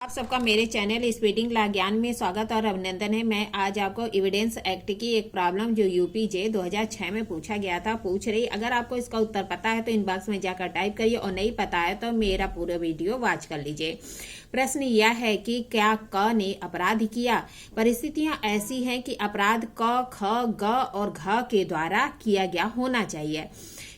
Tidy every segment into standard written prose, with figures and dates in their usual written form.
आप सबका मेरे चैनल स्पीडिंग ला ज्ञान में स्वागत और अभिनंदन है। मैं आज आपको एविडेंस एक्ट की एक प्रॉब्लम जो यूपीजे 2006 में पूछा गया था पूछ रही। अगर आपको इसका उत्तर पता है तो इनबॉक्स में जाकर टाइप करिए और नहीं पता है तो मेरा पूरा वीडियो वॉच कर लीजिए। प्रश्न यह है कि क्या क ने अपराध किया। परिस्थितियां ऐसी हैं कि अपराध क, ख, ग और घ के द्वारा किया गया होना चाहिए।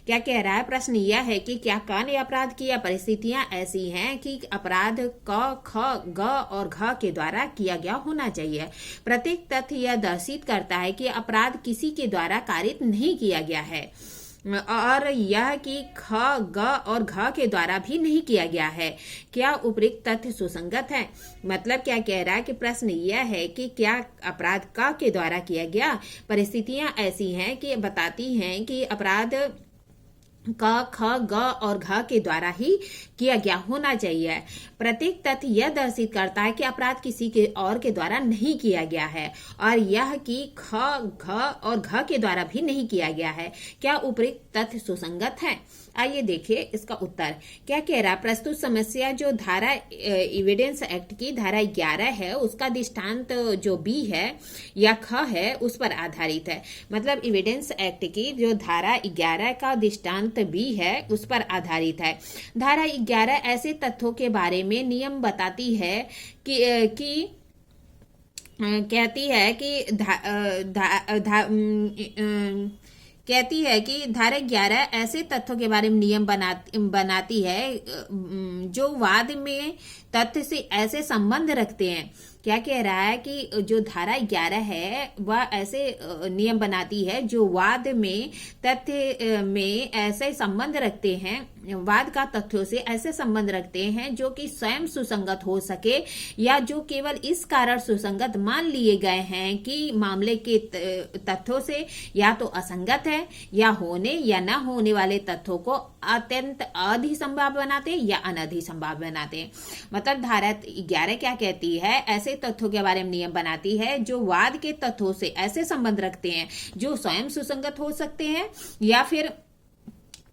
क्या कह रहा है? प्रश्न यह है कि क्या क ने अपराध किया। परिस्थितियां ऐसी हैं कि अपराध क, ख, ग और घ के द्वारा किया गया होना चाहिए। प्रत्येक तथ्य यह दर्शित करता है कि अपराध किसी के द्वारा कारित नहीं किया गया है और यह कि ख, ग और घ के द्वारा भी नहीं किया गया है। क्या उपरोक्त तथ्य सुसंगत है? मतलब क्या कह रहा है कि प्रश्न यह है कि क्या अपराध क के द्वारा किया गया। परिस्थितियां ऐसी हैं कि बताती हैं कि अपराध क, ख, ग और घ के द्वारा ही किया गया होना चाहिए। प्रत्येक तथ्य यह दर्शित करता है कि अपराध किसी के और के द्वारा नहीं किया गया है और यह कि ख, घ और घ के द्वारा भी नहीं किया गया है। क्या उपरोक्त तथ्य सुसंगत है? आइए देखिए इसका उत्तर। क्या कह रहा? प्रस्तुत समस्या जो धारा एविडेंस एक्ट की धारा 11 है उसका दृष्टांत जो बी है या ख है उस पर आधारित है। मतलब एविडेंस एक्ट की जो धारा 11 का दृष्टांत बी है उस पर आधारित है। धारा 11 ऐसे तथ्यों के बारे में नियम बताती है कि कहती है कि कहती है कि धारा 11 ऐसे तथ्यों के बारे में नियम बनाती है जो वाद में तथ्य से ऐसे संबंध रखते हैं। क्या कह रहा है कि जो धारा 11 है वह ऐसे नियम बनाती है जो वाद में तथ्य में ऐसे संबंध रखते हैं, वाद का तथ्यों से ऐसे संबंध रखते हैं जो कि स्वयं सुसंगत हो सके या जो केवल इस कारण सुसंगत मान लिए गए हैं कि मामले के तथ्यों से या तो असंगत है या होने या न होने वाले तथ्यों को अत्यंत अधिसंभाव्य बनाते या अनधिसंभाव्य बनाते। मतलब धारा 11 क्या कहती है? ऐसे तथ्यों के बारे में नियम बनाती है जो वाद के तथ्यों से ऐसे संबंध रखते हैं जो स्वयं सुसंगत हो सकते हैं या फिर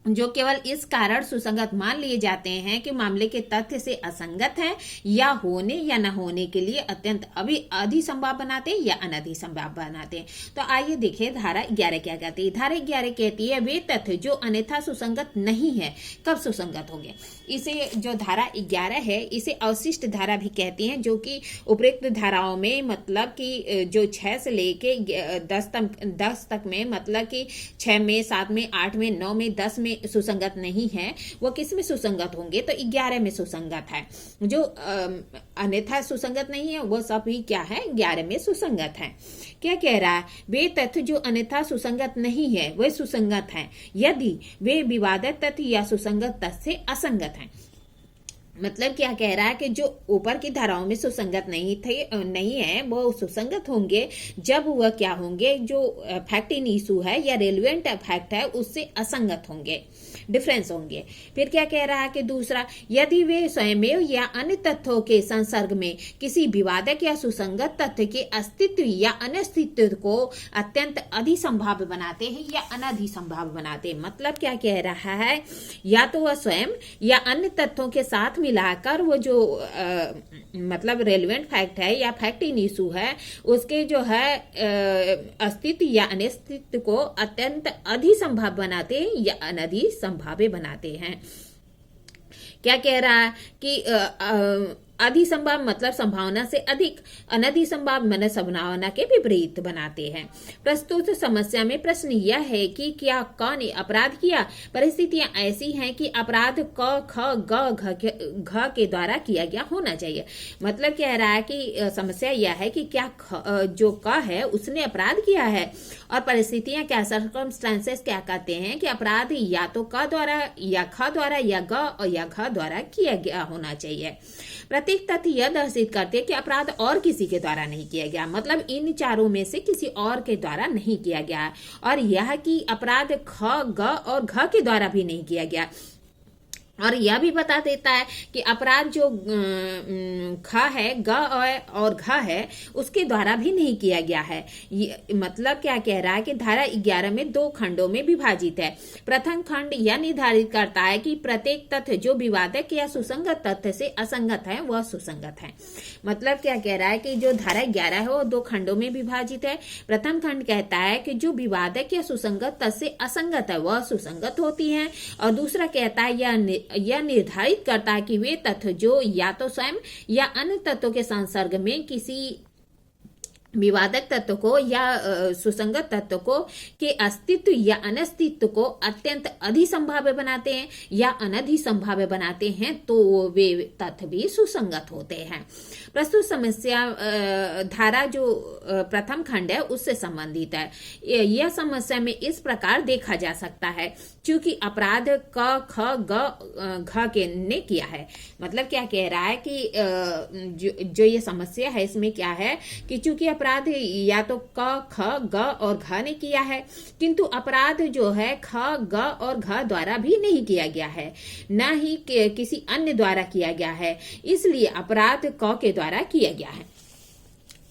जो केवल इस कारण सुसंगत मान लिए जाते हैं कि मामले के तथ्य से असंगत हैं या होने या न होने के लिए अत्यंत अधिसंभाव बनाते या अनधिसंभाव बनाते। तो आइए देखिए धारा 11 क्या कहती है। धारा 11 कहती है वे तथ्य जो अन्यथा सुसंगत नहीं है कब सुसंगत होंगे। इसे जो धारा 11 है इसे अवशिष्ट धारा भी कहती हैं जो कि उपरोक्त धाराओं में मतलब कि जो 6 से लेके 10 तक में मतलब कि 6 में 7 में 8 में 9 में 10 में सुसंगत नहीं है वो किस में सुसंगत होंगे तो 11 में सुसंगत है। जो अन्यथा सुसंगत नहीं है वो सब ही क्या है 11 में सुसंगत है। क्या कह रहा है? वे तथ्य जो अन्यथा सुसंगत नहीं है वे सुसंगत हैं यदि वे विवादित तथ्य या सुसंगत तथ्य से असंगत हैं। मतलब क्या कह रहा है कि जो ऊपर की धाराओं में सुसंगत नहीं है वो सुसंगत होंगे जब वह क्या होंगे जो फैक्ट इन इशू है या रेलिवेंट फैक्ट है उससे असंगत होंगे, डिफरेंस होंगे। फिर क्या कह रहा है कि दूसरा, यदि वे स्वयमेव या अन्य तथ्यों के संसर्ग में किसी विवादक या सुसंगत तथ्य के अस्तित्व या अनस्तित्व को अत्यंत अधिसंभाव्य बनाते हैं या अनधिसंभाव्य बनाते हैं। मतलब क्या कह रहा है? या तो वह स्वयं या अन्य तथ्यों के साथ मिलाकर वो जो मतलब रेलिवेंट फैक्ट है या फैक्ट इन इशू है उसके जो है अस्तित्व या अनिस्तित्व को अत्यंत अधिसंभाव्य बनाते हैं या अनधिसंभाव्य बनाते हैं। क्या कह रहा है कि अधिसंभाव मतलब संभावना से अधिक, अनधिसंभाव मन संभावना के विपरीत बनाते हैं। प्रस्तुत समस्या में प्रश्न यह है कि क्या क ने अपराध किया। परिस्थितियां ऐसी हैं कि अपराध क, ख, ग, घ के द्वारा किया गया होना चाहिए। मतलब कह रहा है कि समस्या यह है कि क्या जो क है उसने अपराध किया है और परिस्थितियां क्या सर्कमस्टांसेस क्या कहते हैं कि अपराध या तो क द्वारा या ख द्वारा या ग और या घ द्वारा किया गया होना चाहिए। प्रत्येक तथ्य यह दर्शित करते कि अपराध और किसी के द्वारा नहीं किया गया। मतलब इन चारों में से किसी और के द्वारा नहीं किया गया और यह कि अपराध ख, ग और घ के द्वारा भी नहीं किया गया। और यह भी बता देता है कि अपराध जो ख है, ग और घ है, उसके द्वारा भी नहीं किया गया है। मतलब क्या कह रहा है कि धारा 11 में 2 खंडों में विभाजित है। प्रथम खंड यह निर्धारित करता है कि प्रत्येक तथ्य जो विवादक या सुसंगत तथ्य से असंगत है वह सुसंगत है। मतलब क्या कह रहा है कि जो धारा 11 है वो 2 खंडों में विभाजित है। प्रथम खंड कहता है कि जो विवादक या सुसंगत तथ्य से असंगत है वह सुसंगत होती है, और दूसरा कहता है यह निर्धारित करता है कि वे तथ्य जो या तो स्वयं या अन्य तत्वों के संसर्ग में किसी विवादक तत्व को या सुसंगत तत्व को के अस्तित्व या अनस्तित्व को अत्यंत अधिसंभाव्य बनाते हैं या अनधिसंभाव्य बनाते हैं, तो वे तथ्य भी सुसंगत होते हैं। प्रस्तुत समस्या धारा जो प्रथम खंड है उससे संबंधित है। यह समस्या में इस प्रकार देखा जा सकता है, क्योंकि अपराध क ख ग घ के ने किया है। मतलब क्या कह रहा है कि जो ये समस्या है इसमें क्या है कि चूंकि अपराध या तो क ख ग और घ ने किया है, किंतु अपराध जो है ख ग और घ द्वारा भी नहीं किया गया है, न ही किसी अन्य द्वारा किया गया है, इसलिए अपराध क के द्वारा किया गया है।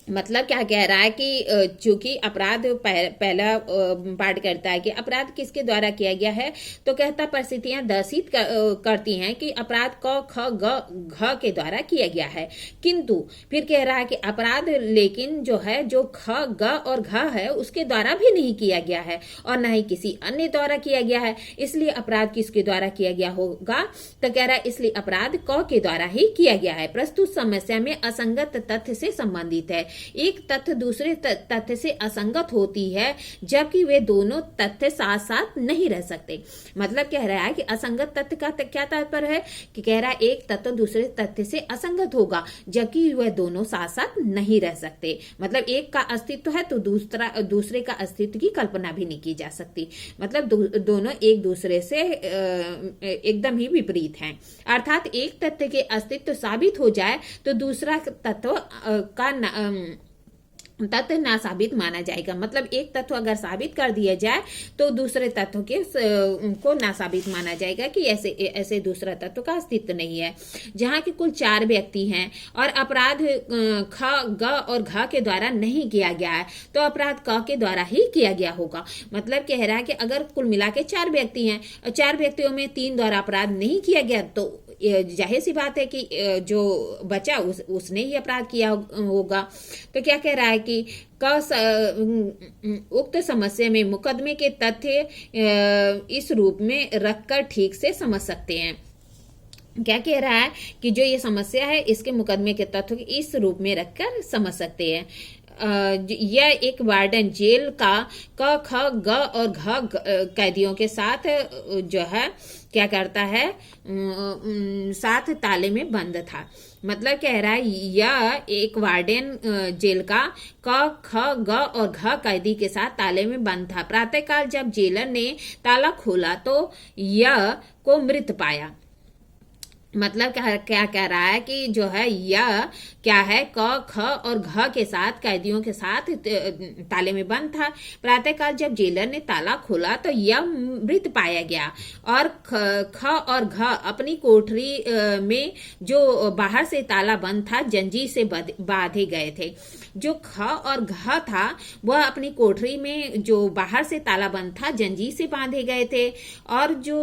मतलब क्या कह रहा है कि चूंकि अपराध पहला पार्ट करता है कि अपराध किसके द्वारा किया गया है, तो कहता परिस्थितियां दर्शित करती हैं कि अपराध क ख ग घ के द्वारा किया गया है, किंतु फिर कह रहा है कि अपराध लेकिन जो है जो ख ग और घ है उसके द्वारा भी नहीं किया गया है और न ही किसी अन्य द्वारा किया गया है, इसलिए अपराध किसके द्वारा किया गया होगा, तो कह रहा है इसलिए अपराध क के द्वारा ही किया गया है। प्रस्तुत समस्या में असंगत तथ्य से संबंधित है। एक तथ्य दूसरे तथ्य से असंगत होती है जबकि वे दोनों तथ्य साथ साथ नहीं रह सकते। मतलब कह रहा है कि असंगत तथ्य का क्या तात्पर्य है कि कह रहा है एक तथ्य दूसरे तथ्य से असंगत होगा जबकि वह दोनों साथ साथ नहीं रह सकते। मतलब एक का अस्तित्व है तो दूसरे का अस्तित्व की कल्पना भी नहीं की जा सकती। मतलब दोनों एक दूसरे से एकदम ही विपरीत हैं। अर्थात एक तथ्य के अस्तित्व साबित हो जाए तो दूसरा तत्व का तथ्य ना साबित माना जाएगा। मतलब एक तत्व अगर साबित कर दिया जाए तो दूसरे तत्व के को ना साबित माना जाएगा कि ऐसे दूसरा तत्व का अस्तित्व नहीं है। जहाँ की कुल 4 व्यक्ति हैं और अपराध ख ग और घ के द्वारा नहीं किया गया है तो अपराध क के द्वारा ही किया गया होगा। मतलब कह रहा है कि अगर कुल मिला के 4 व्यक्ति हैं और 4 व्यक्तियों में 3 द्वारा अपराध नहीं किया गया तो जाहिर सी बात है कि जो बचा उसने ही अपराध किया होगा। तो क्या कह रहा है कि उक्त समस्या में मुकदमे के तथ्य इस रूप में रखकर ठीक से समझ सकते हैं। क्या कह रहा है कि जो ये समस्या है इसके मुकदमे के तथ्य इस रूप में रखकर समझ सकते हैं। यह एक वार्डन जेल का क ख ग और घ कैदियों के साथ जो है क्या करता है साथ ताले में बंद था। मतलब कह रहा है यह एक वार्डन जेल का क ख ग और घ कैदी के साथ ताले में बंद था। प्रातःकाल जब जेलर ने ताला खोला तो यह को मृत पाया। मतलब क्या कह रहा है कि जो है यह क्या है क ख और घ के साथ कैदियों के साथ ताले में बंद था। प्रातःकाल जब जेलर ने ताला खोला तो यह मृत पाया गया और ख और घ अपनी कोठरी में जो बाहर से ताला बंद था जंजीर से बांधे गए थे। जो ख और घ था वह अपनी कोठरी में जो बाहर से ताला बंद था जंजीर से बांधे गए थे और जो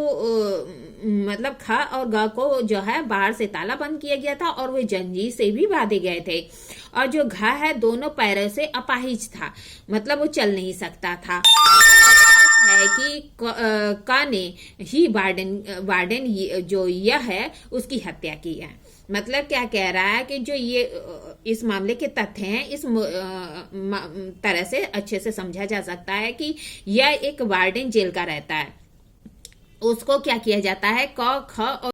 मतलब ख और घ को जो है बाहर से ताला बंद किया गया था और वे जंजीर से भी बांधे गए थे। और जो घ है दोनों पैरों से अपाहिज था, मतलब वो चल नहीं सकता था। है कि का ने ही वार्डन जो यह है उसकी हत्या की है। मतलब क्या कह रहा है कि जो ये इस मामले के तथ्य हैं इस तरह से अच्छे से समझा जा सकता है कि यह एक वार्डन जेल का रहता है, उसको क्या किया जाता है क ख और